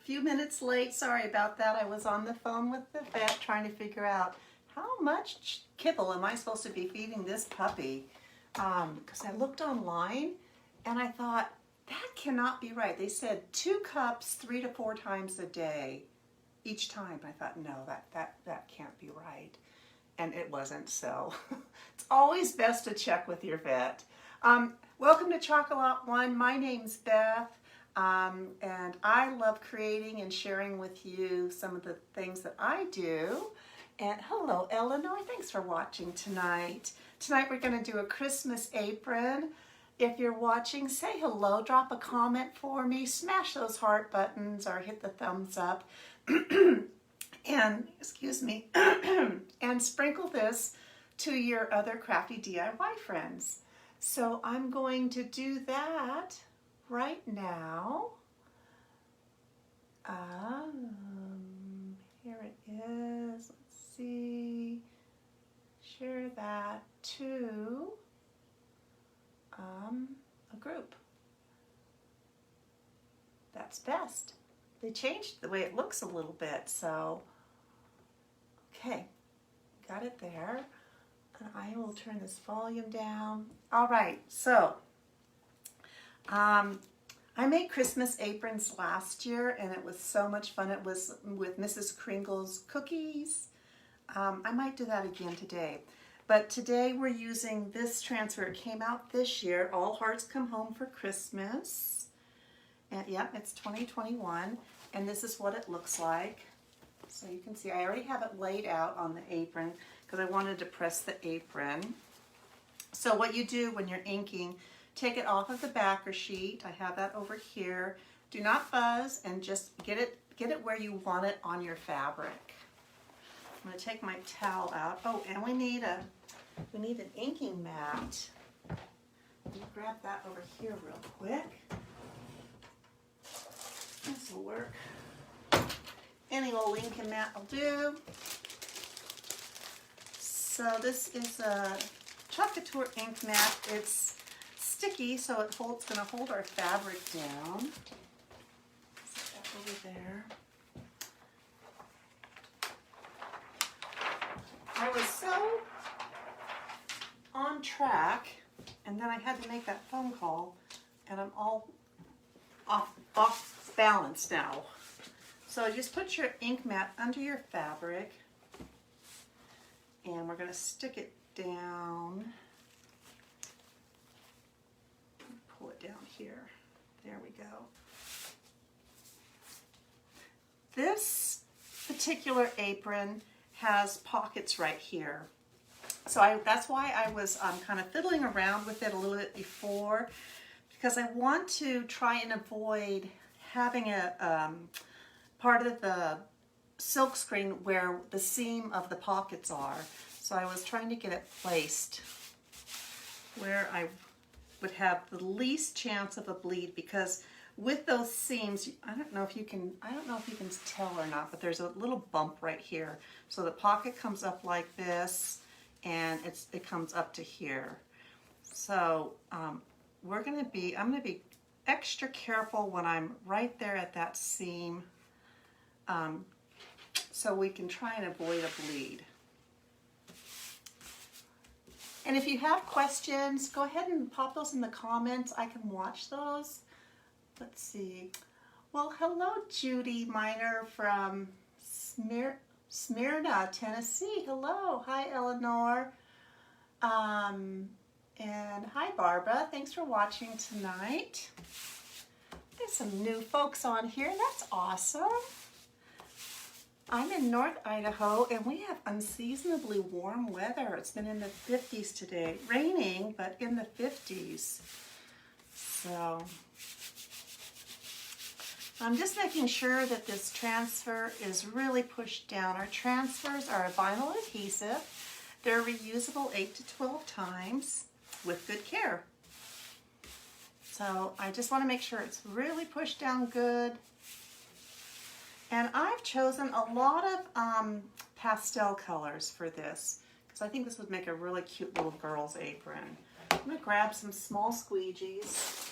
few minutes late. Sorry about that. I was on the phone with the vet trying to figure out how much kibble am I supposed to be feeding this puppy. Because I looked online and I thought, that cannot be right. They said 2 cups 3 to 4 times a day each time. I thought, no, that can't be right. And it wasn't, so it's always best to check with your vet. Welcome to Chocolate One. My name's Beth, and I love creating and sharing with you some of the things that I do. And hello, Eleanor. Thanks for watching tonight. Tonight we're going to do a Christmas apron. If you're watching, say hello, drop a comment for me, smash those heart buttons or hit the thumbs up. And, excuse me, and sprinkle this to your other crafty DIY friends. So I'm going to do that right now. Here it is. Let's see. Share that to a group. That's best. They changed the way it looks a little bit, so okay, got it there. And I will turn this volume down. All right, so I made Christmas aprons last year, and it was so much fun. It was with Mrs. Kringle's cookies. I might do that again today. But today we're using this transfer. It came out this year. All Hearts Come Home for Christmas. And yep, it's 2021. And this is what it looks like. So you can see I already have it laid out on the apron because I wanted to press the apron. So what you do when you're inking, take it off of the backer sheet. I have that over here. Do not fuzz and just get it where you want it on your fabric. I'm going to take my towel out. Oh, and we need an inking mat. Let me grab that over here real quick. This will work. Any old inking mat will do. So this is a Chocolate ink mat. It's sticky, so it's going to hold our fabric down. Set that over there. I was so on track, and then I had to make that phone call, and I'm all off balance now. So just put your ink mat under your fabric, and we're going to stick it down. Pull it down here. There we go. This particular apron has pockets right here. So that's why I was kind of fiddling around with it a little bit before, because I want to try and avoid having a part of the silk screen where the seam of the pockets are. So I was trying to get it placed where I would have the least chance of a bleed, because with those seams, I don't know if you can tell or not, but there's a little bump right here. So the pocket comes up like this, and it comes up to here. So I'm going to be extra careful when I'm right there at that seam, so we can try and avoid a bleed. And if you have questions, go ahead and pop those in the comments. I can watch those. Let's see. Well, hello, Judy Miner from Smyrna, Tennessee. Hello. Hi, Eleanor. And hi, Barbara. Thanks for watching tonight. There's some new folks on here. That's awesome. I'm in North Idaho, and we have unseasonably warm weather. It's been in the 50s today. Raining, but in the 50s. So I'm just making sure that this transfer is really pushed down. Our transfers are a vinyl adhesive. They're reusable 8 to 12 times with good care. So I just want to make sure it's really pushed down good. And I've chosen a lot of pastel colors for this, because I think this would make a really cute little girl's apron. I'm going to grab some small squeegees.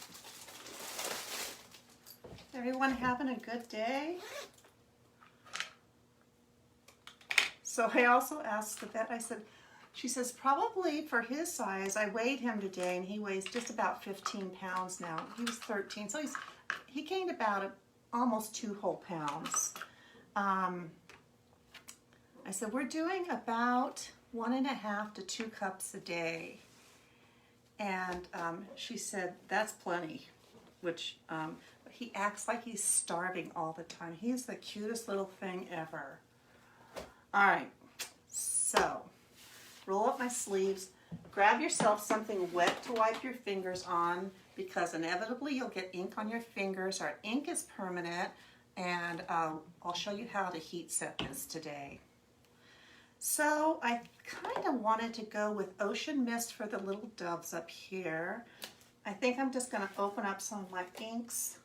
Everyone having a good day? So I also asked the vet, she says, probably for his size, I weighed him today and he weighs just about 15 pounds now. He was 13, so he gained about almost 2 whole pounds. I said, we're doing about 1.5 to 2 cups a day. And she said, that's plenty, which he acts like he's starving all the time. He's the cutest little thing ever. All right, so roll up my sleeves. Grab yourself something wet to wipe your fingers on because inevitably you'll get ink on your fingers. Our ink is permanent, and I'll show you how to heat set this today. So I kind of wanted to go with Ocean Mist for the little doves up here. I think I'm just going to open up some of my inks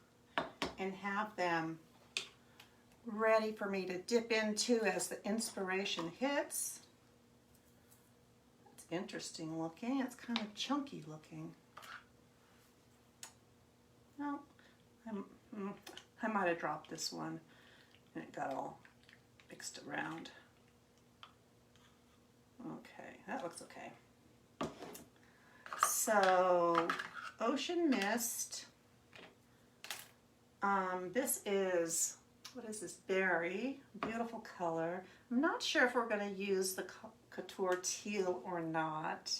and have them ready for me to dip into as the inspiration hits. It's interesting looking. It's kind of chunky looking. No, I might have dropped this one and it got all mixed around. Okay, that looks okay. So, Ocean Mist. This is, what is this, berry, beautiful color. I'm not sure if we're going to use the Couture Teal or not.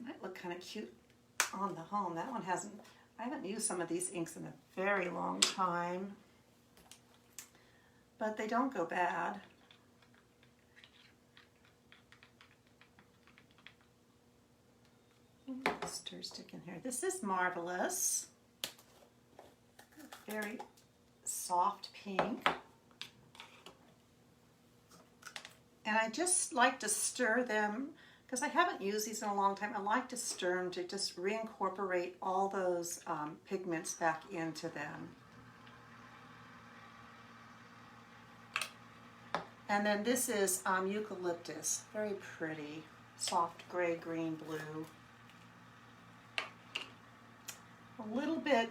Might look kind of cute on the home. That one I haven't used some of these inks in a very long time, but they don't go bad. Stir stick in here. This is Marvelous. Very soft pink. And I just like to stir them because I haven't used these in a long time. I like to stir them to just reincorporate all those pigments back into them. And then this is Eucalyptus. Very pretty. Soft gray, green, blue. A little bit,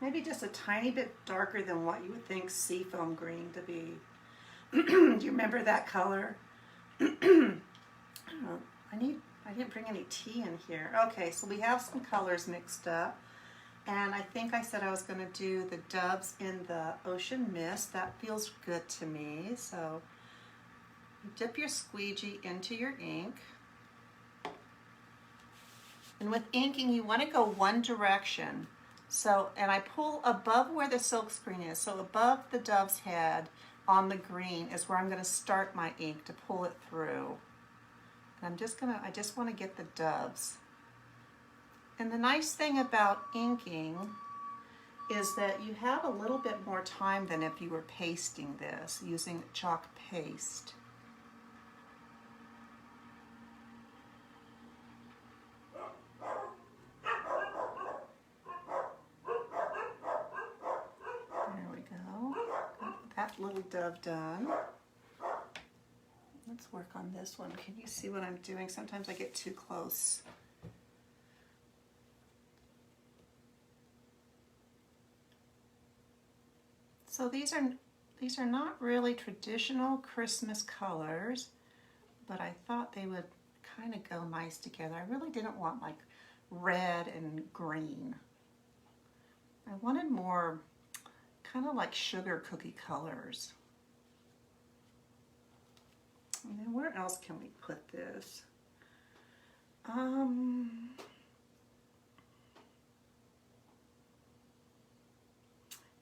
maybe just a tiny bit darker than what you would think seafoam green to be. Do you remember that color? I didn't bring any tea in here. Okay, so we have some colors mixed up. And I think I said I was going to do the doves in the Ocean Mist. That feels good to me. So you dip your squeegee into your ink. And with inking, you want to go one direction. So, and I pull above where the silk screen is. So above the dove's head on the green is where I'm going to start my ink to pull it through. And I just want to get the doves. And the nice thing about inking is that you have a little bit more time than if you were pasting this using chalk paste. Little dove done. Let's work on this one. Can you see what I'm doing? Sometimes I get too close. So these are not really traditional Christmas colors, but I thought they would kind of go nice together. I really didn't want like red and green. I wanted more kind of like sugar cookie colors. And then where else can we put this?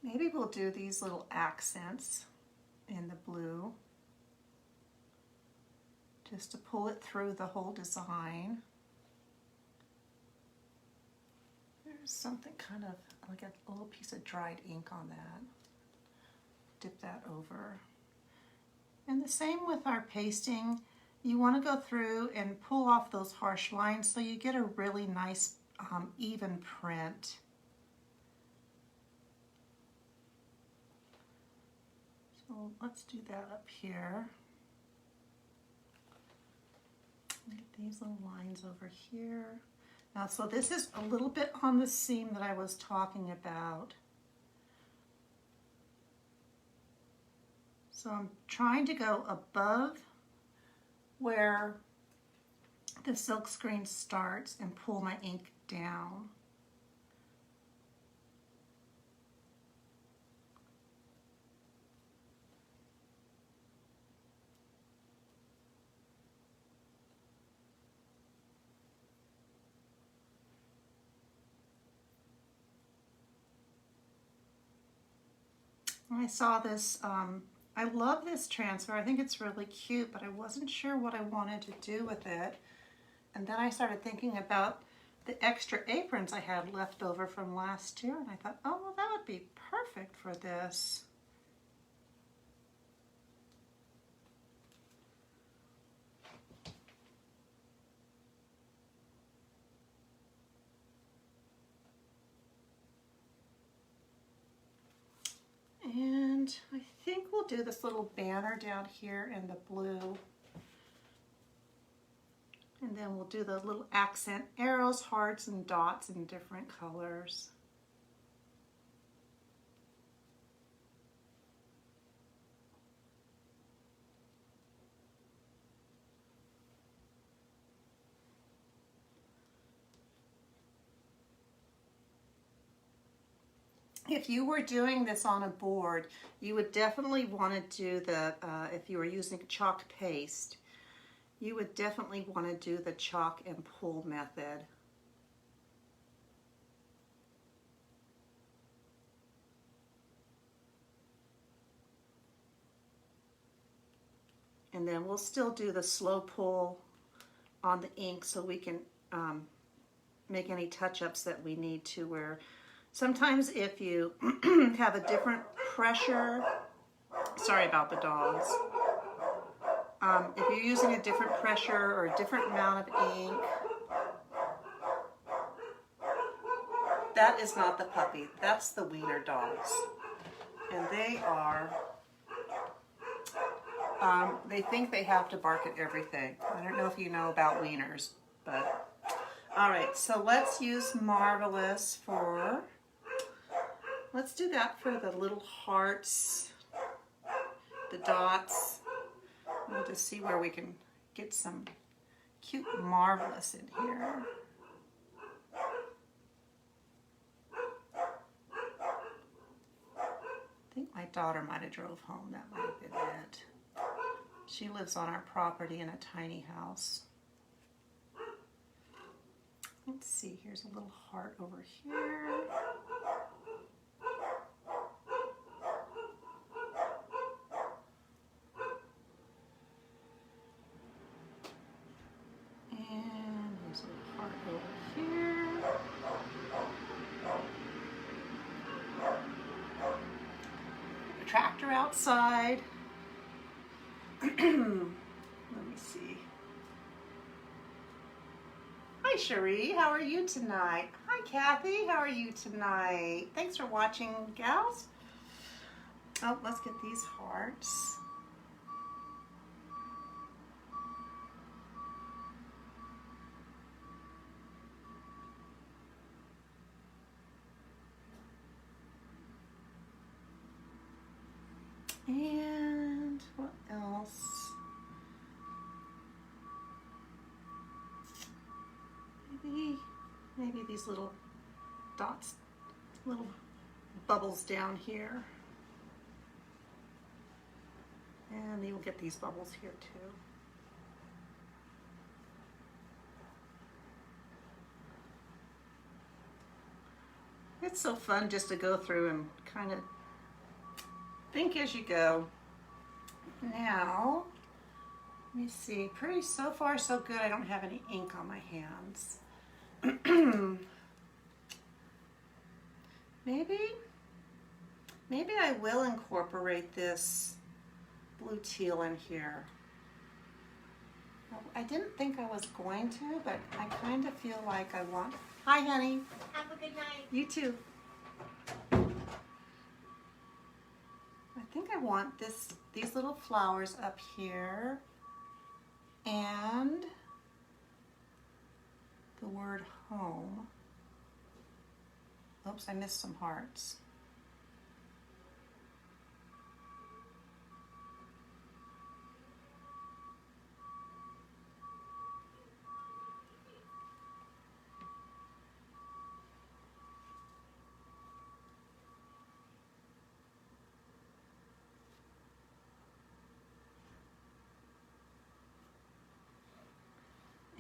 Maybe we'll do these little accents in the blue just to pull it through the whole design. There's something kind of like a little piece of dried ink on that. Dip that over. And the same with our pasting. You want to go through and pull off those harsh lines so you get a really nice even print. So let's do that up here. Get these little lines over here. Now, so this is a little bit on the seam that I was talking about. So I'm trying to go above where the silk screen starts and pull my ink down. I saw this, I love this transfer. I think it's really cute, but I wasn't sure what I wanted to do with it. And then I started thinking about the extra aprons I had left over from last year, and I thought, oh, well, that would be perfect for this. And I think we'll do this little banner down here in the blue. And then we'll do the little accent arrows, hearts, and dots in different colors. If you were doing this on a board, you would definitely want to do the, if you were using chalked paste, you would definitely want to do the chalk and pull method. And then we'll still do the slow pull on the ink so we can make any touch-ups that we need to, where sometimes if you have a different pressure, sorry about the dogs, if you're using a different pressure or a different amount of ink, that is not the puppy, that's the wiener dogs. And they are, they think they have to bark at everything. I don't know if you know about wieners, but, all right, so let's use Marvelous for, let's do that for the little hearts, the dots. We'll just see where we can get some cute Marvelous in here. I think my daughter might have drove home. That might have been it. She lives on our property in a tiny house. Let's see, here's a little heart over here. And here's a little heart over here. A tractor outside. Let me see. Hi Cherie, how are you tonight? Hi Kathy, how are you tonight? Thanks for watching, gals. Oh, let's get these hearts. And what else? Maybe these little dots, little bubbles down here. And you'll get these bubbles here too. It's so fun just to go through and kind of think as you go. Now, let me see, pretty so far so good. I don't have any ink on my hands. Maybe I will incorporate this blue teal in here. I didn't think I was going to, but I kind of feel like I want. Hi, honey. Have a good night. You too. I think I want these little flowers up here and the word home. Oops, I missed some hearts.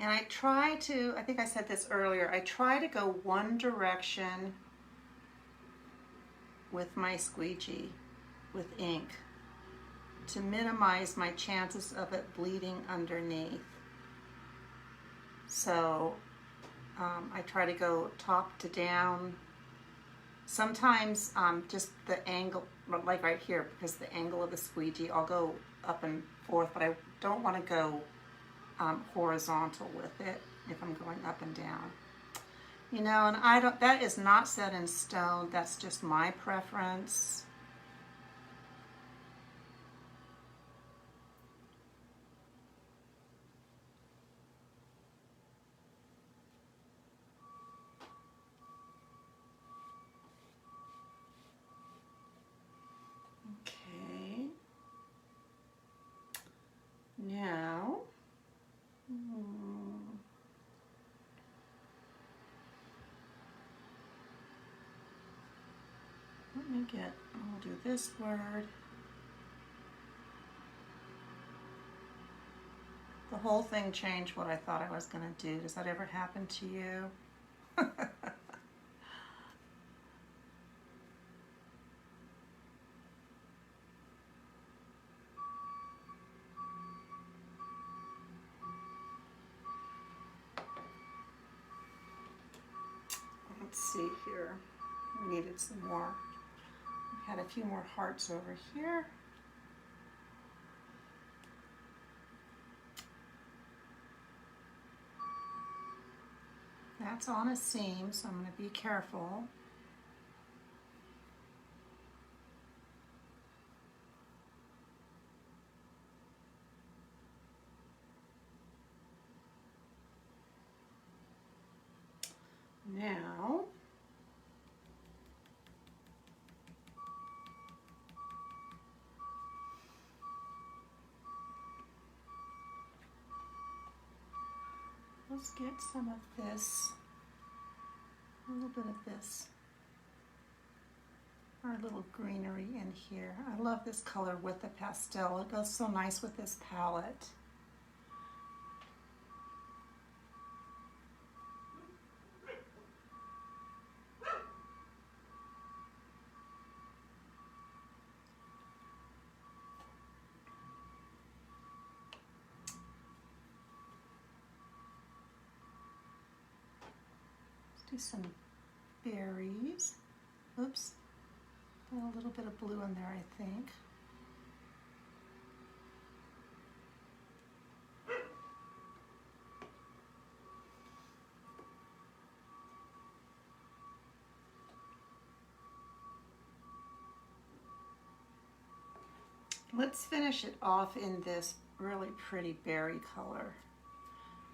And I try to, I think I said this earlier, I try to go one direction with my squeegee, with ink, to minimize my chances of it bleeding underneath. So I try to go top to down. Sometimes just the angle, like right here, because the angle of the squeegee, I'll go up and forth, but I don't want to go horizontal with it if I'm going up and down. You know, and I don't, that is not set in stone, that's just my preference. Okay. Now, let me get, I'll do this word. The whole thing changed what I thought I was going to do. Does that ever happen to you? Let's see here. I needed some more. I had a few more hearts over here. That's on a seam, so I'm going to be careful. Now, let's get some of this, a little bit of this, our little greenery in here. I love this color with the pastel. It goes so nice with this palette. Do some berries. Oops, got a little bit of blue in there, I think. Let's finish it off in this really pretty berry color.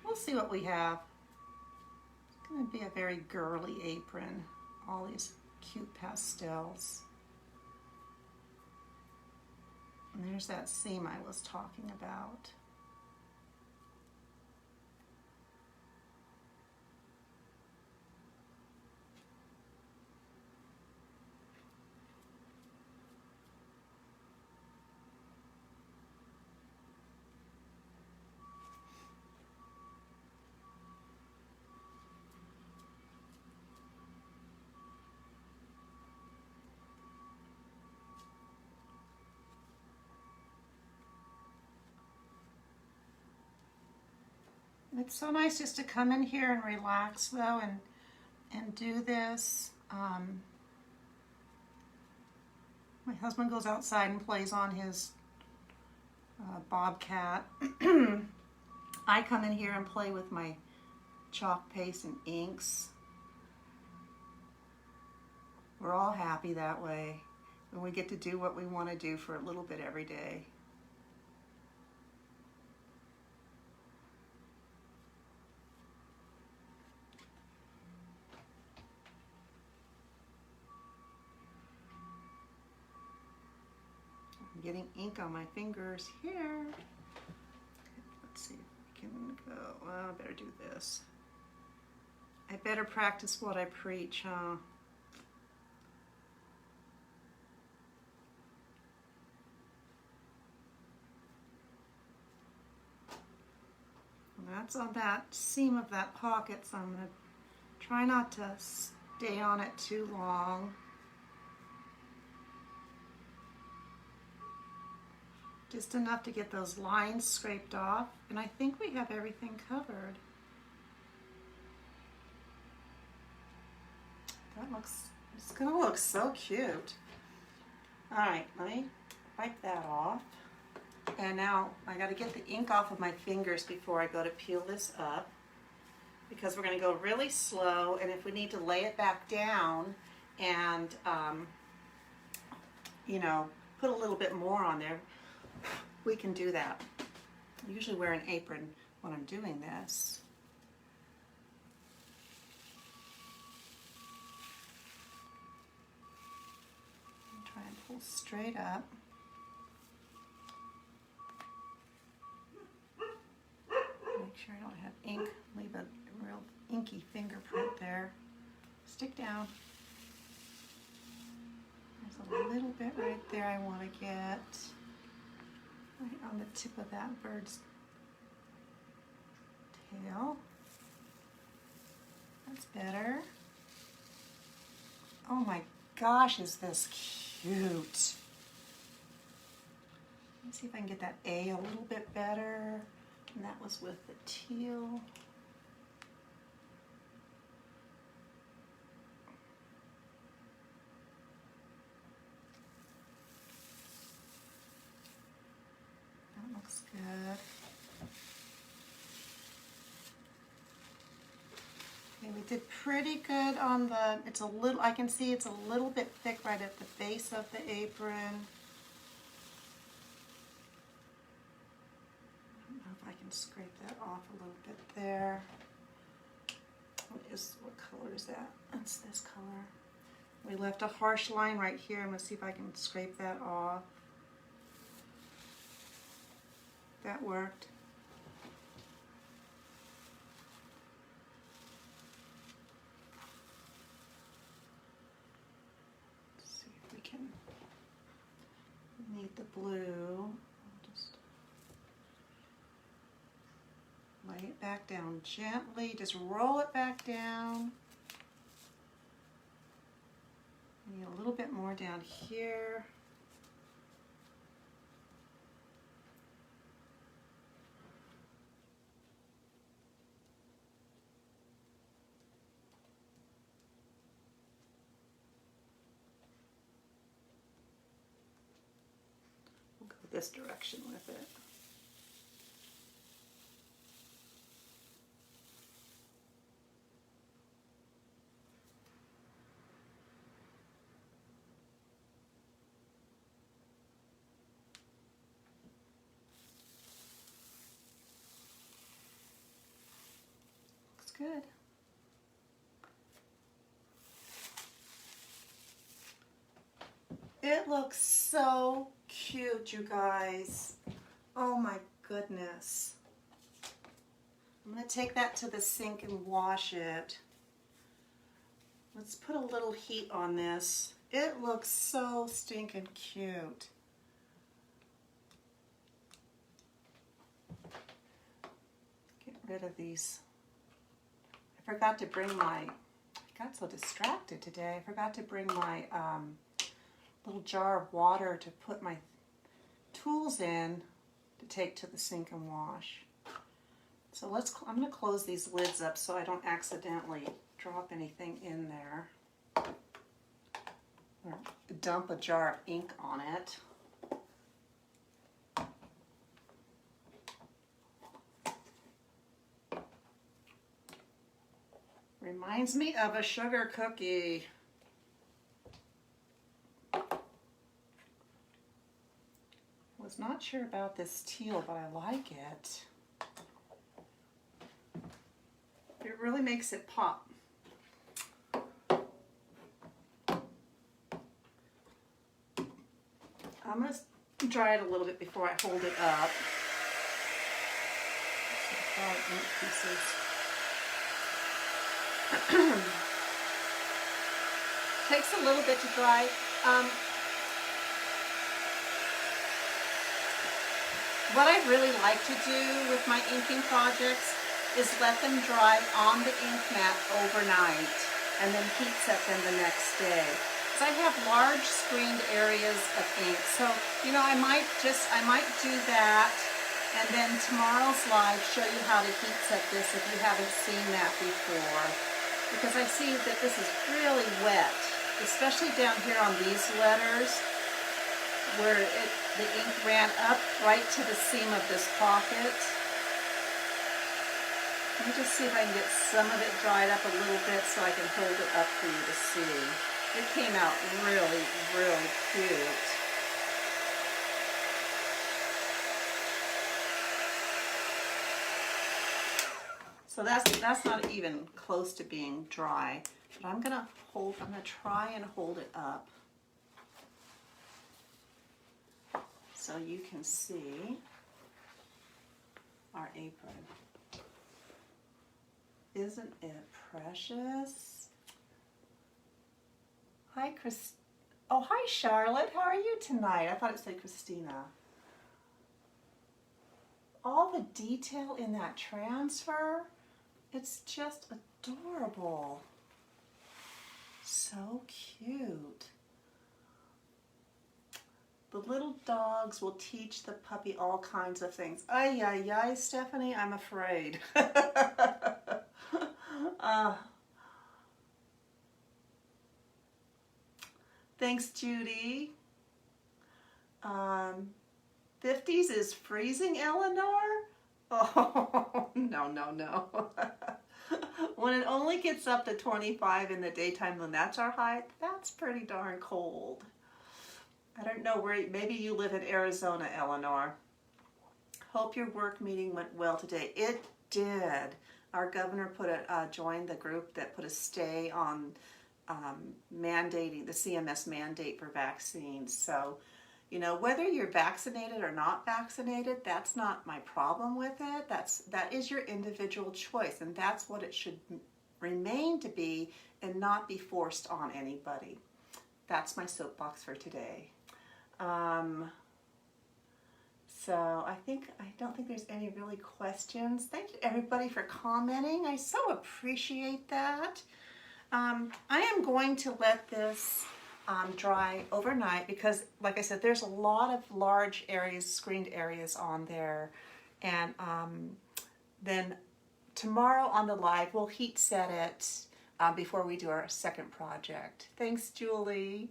We'll see what we have. It's going to be a very girly apron. All these cute pastels. And there's that seam I was talking about. It's so nice just to come in here and relax though and do this. My husband goes outside and plays on his bobcat. I come in here and play with my chalk paste and inks. We're all happy that way when we get to do what we want to do for a little bit every day. I'm getting ink on my fingers here. Let's see if we can go. Well, I better do this. I better practice what I preach, huh? And that's on that seam of that pocket, so I'm going to try not to stay on it too long. Just enough to get those lines scraped off, and I think we have everything covered. That looks, it's gonna look so cute. All right, let me wipe that off. And now I gotta get the ink off of my fingers before I go to peel this up, because we're gonna go really slow, and if we need to lay it back down and, you know, put a little bit more on there, we can do that. I usually wear an apron when I'm doing this. Try and pull straight up. Make sure I don't have ink, leave a real inky fingerprint there. Stick down. There's a little bit right there I want to get. Right on the tip of that bird's tail. That's better. Oh my gosh, is this cute. Let me see if I can get that A a little bit better. And that was with the teal. That looks good. Okay, we did pretty good on the, it's a little, I can see it's a little bit thick right at the base of the apron. I don't know if I can scrape that off a little bit there. What color is that? That's this color. We left a harsh line right here. I'm going to see if I can scrape that off. That worked. Let's see if we can need the blue. I'll just lay it back down gently. Just roll it back down. Need a little bit more down here. We'll go this direction with it. Good. It looks so cute, you guys. Oh my goodness. I'm going to take that to the sink and wash it. Let's put a little heat on this. It looks so stinking cute. Get rid of these. I forgot to bring my, I got so distracted today, I forgot to bring my little jar of water to put my tools in to take to the sink and wash. So I'm going to close these lids up so I don't accidentally drop anything in there or dump a jar of ink on it. Reminds me of a sugar cookie. Was not sure about this teal, but I like it. It really makes it pop. I'm dry it a little bit before I hold it up. Some ink pieces. Takes a little bit to dry. What I really like to do with my inking projects is let them dry on the ink mat overnight and then heat set them the next day. Because I have large screened areas of ink, so I might do that, and then tomorrow's live show you how to heat set this if you haven't seen that before. Because I see that this is really wet, especially down here on these letters, where the ink ran up right to the seam of this pocket. Let me just see if I can get some of it dried up a little bit so I can hold it up for you to see. It came out really, really cute. So that's not even close to being dry, but I'm gonna try and hold it up so you can see our apron. Isn't it precious? Hi, Oh, hi, Charlotte. How are you tonight? I thought it said Christina. All the detail in that transfer, it's just adorable. So cute. The little dogs will teach the puppy all kinds of things. Ay, ay, ay, Stephanie, I'm afraid. Thanks, Judy. 50s is freezing, Eleanor? Oh, no, no, no. When it only gets up to 25 in the daytime, when that's our height, that's pretty darn cold. I don't know maybe you live in Arizona, Eleanor. Hope your work meeting went well today. It did. Our governor joined the group that put a stay on mandating the CMS mandate for vaccines. So, whether you're vaccinated or not vaccinated, that's not my problem with it. That is your individual choice, and that's what it should remain to be, and not be forced on anybody. That's my soapbox for today. So I don't think there's any really questions. Thank you everybody for commenting. I so appreciate that. I am going to let this dry overnight because, like I said, there's a lot of large areas, screened areas on there. And then tomorrow on the live, we'll heat set it before we do our second project. Thanks, Julie.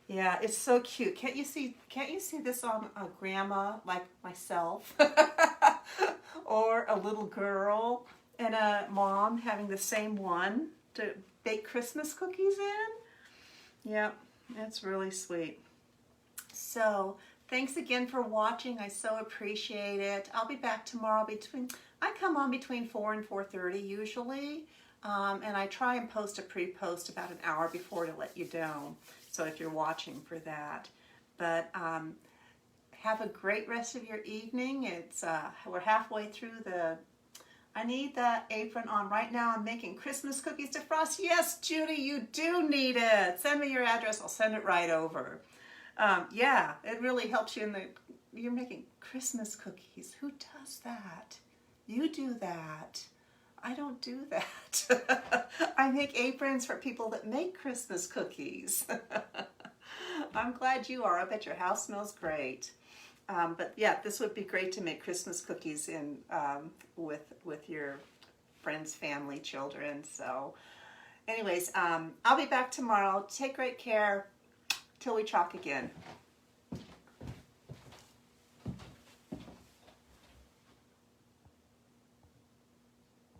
Yeah, it's so cute. Can't you see this on a grandma like myself? Or a little girl and a mom having the same one to bake Christmas cookies in? Yeah, it's really sweet. So, thanks again for watching. I so appreciate it. I'll be back tomorrow I come on between 4 and 4:30 usually. And I try and post a pre-post about an hour before to let you know. So if you're watching for that. But have a great rest of your evening. We're halfway through I need the apron on right now. I'm making Christmas cookies to frost. Yes, Judy, you do need it. Send me your address. I'll send it right over. Yeah, it really helps you you're making Christmas cookies. Who does that? You do that. I don't do that. I make aprons for people that make Christmas cookies. I'm glad you are. I bet your house smells great. But yeah, this would be great to make Christmas cookies with your friends, family, children. So anyways, I'll be back tomorrow. Take great care till we talk again.